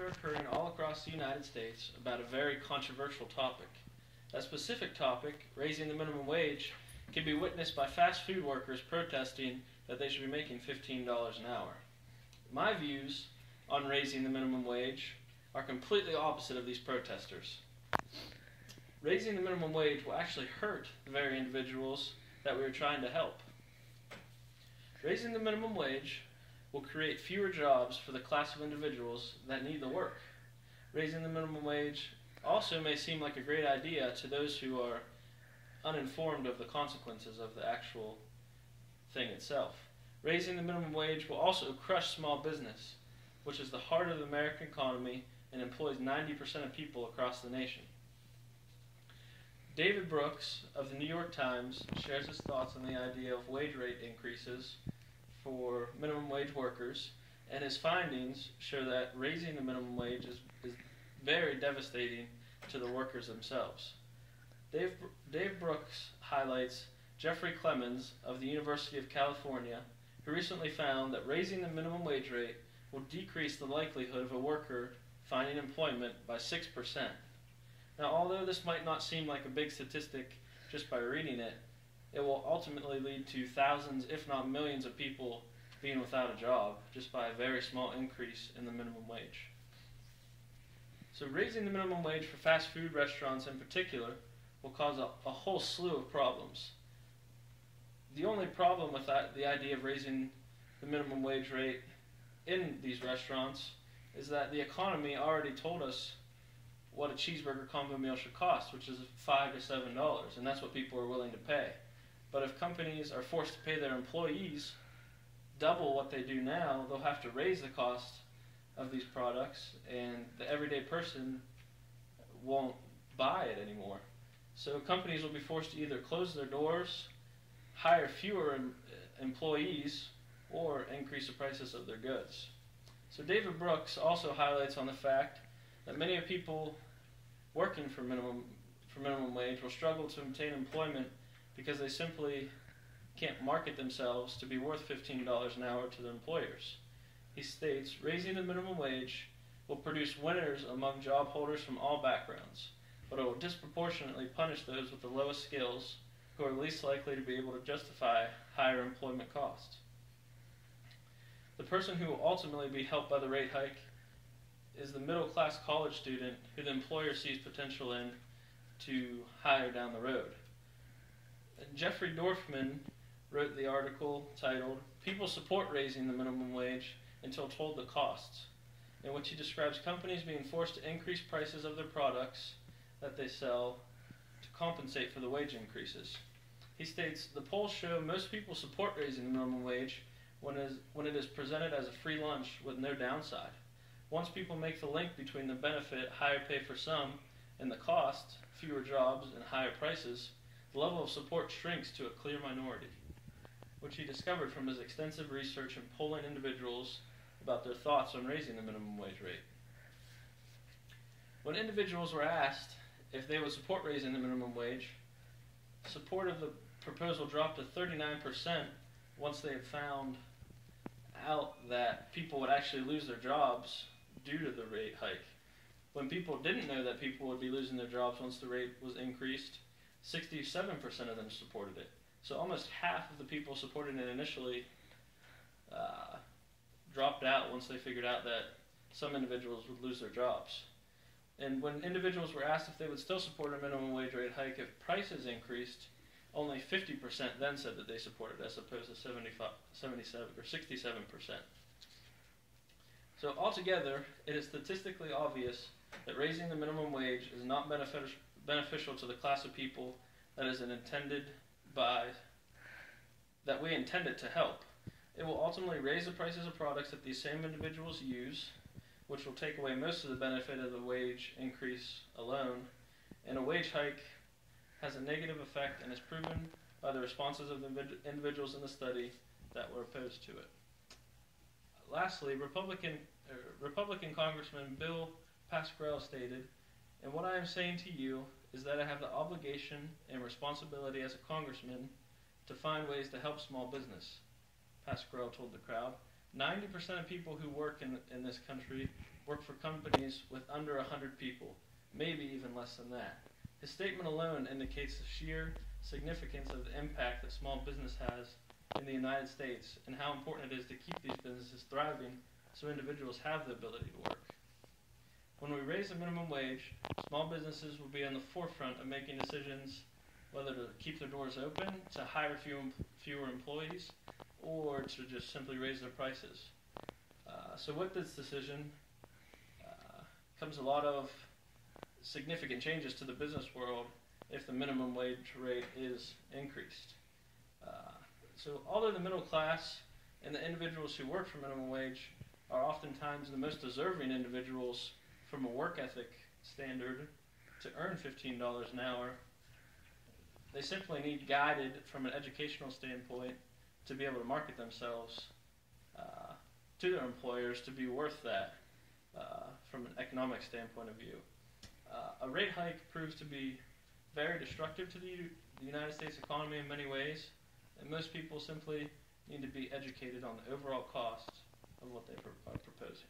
are occurring all across the United States about a very controversial topic. That specific topic, raising the minimum wage, can be witnessed by fast food workers protesting that they should be making $15 an hour. My views on raising the minimum wage are completely opposite of these protesters. Raising the minimum wage will actually hurt the very individuals that we are trying to help. Raising the minimum wage will create fewer jobs for the class of individuals that need the work. Raising the minimum wage also may seem like a great idea to those who are uninformed of the consequences of the actual thing itself. Raising the minimum wage will also crush small business, which is the heart of the American economy and employs 90% of people across the nation. David Brooks of the New York Times shares his thoughts on the idea of wage rate increases for minimum wage workers, and his findings show that raising the minimum wage is very devastating to the workers themselves. Dave Brooks highlights Jeffrey Clemens of the University of California, who recently found that raising the minimum wage rate will decrease the likelihood of a worker finding employment by 6%. Now, although this might not seem like a big statistic just by reading it, it will ultimately lead to thousands, if not millions, of people being without a job just by a very small increase in the minimum wage. So raising the minimum wage for fast food restaurants in particular will cause a whole slew of problems. The only problem with the idea of raising the minimum wage rate in these restaurants is that the economy already told us what a cheeseburger combo meal should cost, which is $5 to $7, and that's what people are willing to pay. But if companies are forced to pay their employees double what they do now, they'll have to raise the cost of these products, and the everyday person won't buy it anymore. So companies will be forced to either close their doors, hire fewer employees, or increase the prices of their goods. So David Brooks also highlights on the fact that many of people working for minimum wage will struggle to obtain employment because they simply can't market themselves to be worth $15 an hour to their employers. He states, raising the minimum wage will produce winners among job holders from all backgrounds, but it will disproportionately punish those with the lowest skills who are least likely to be able to justify higher employment costs. The person who will ultimately be helped by the rate hike is the middle-class college student who the employer sees potential in to hire down the road. And Jeffrey Dorfman wrote the article titled, "People Support Raising the Minimum Wage Until Told the Costs," in which he describes companies being forced to increase prices of their products that they sell to compensate for the wage increases. He states, "The polls show most people support raising the minimum wage when it is presented as a free lunch with no downside. Once people make the link between the benefit, higher pay for some, and the cost, fewer jobs and higher prices, the level of support shrinks to a clear minority," which he discovered from his extensive research in polling individuals about their thoughts on raising the minimum wage rate. When individuals were asked if they would support raising the minimum wage, support of the proposal dropped to 39% once they had found out that people would actually lose their jobs due to the rate hike. When people didn't know that people would be losing their jobs once the rate was increased, 67% of them supported it. So almost half of the people supporting it initially dropped out once they figured out that some individuals would lose their jobs. And when individuals were asked if they would still support a minimum wage rate hike if prices increased, only 50% then said that they supported it, as opposed to 77 or 67%. So altogether, it is statistically obvious that raising the minimum wage is not beneficial to the class of people that we intend it to help. It will ultimately raise the prices of products that these same individuals use, which will take away most of the benefit of the wage increase alone, and a wage hike has a negative effect and is proven by the responses of the individuals in the study that were opposed to it. Lastly, Republican Congressman Bill Pascrell stated, "And what I am saying to you is that I have the obligation and responsibility as a congressman to find ways to help small business," Pascrell told the crowd. 90% of people who work in this country work for companies with under 100 people, maybe even less than that. His statement alone indicates the sheer significance of the impact that small business has in the United States and how important it is to keep these businesses thriving so individuals have the ability to work. When we raise the minimum wage, small businesses will be on the forefront of making decisions whether to keep their doors open, to hire fewer employees, or to just simply raise their prices. So with this decision comes a lot of significant changes to the business world if the minimum wage rate is increased. So although the middle class and the individuals who work for minimum wage are oftentimes the most deserving individuals from a work ethic standard to earn $15 an hour, they simply need guided from an educational standpoint to be able to market themselves to their employers to be worth that from an economic standpoint of view. A rate hike proves to be very destructive to the United States economy in many ways, and most people simply need to be educated on the overall cost of what they are proposing.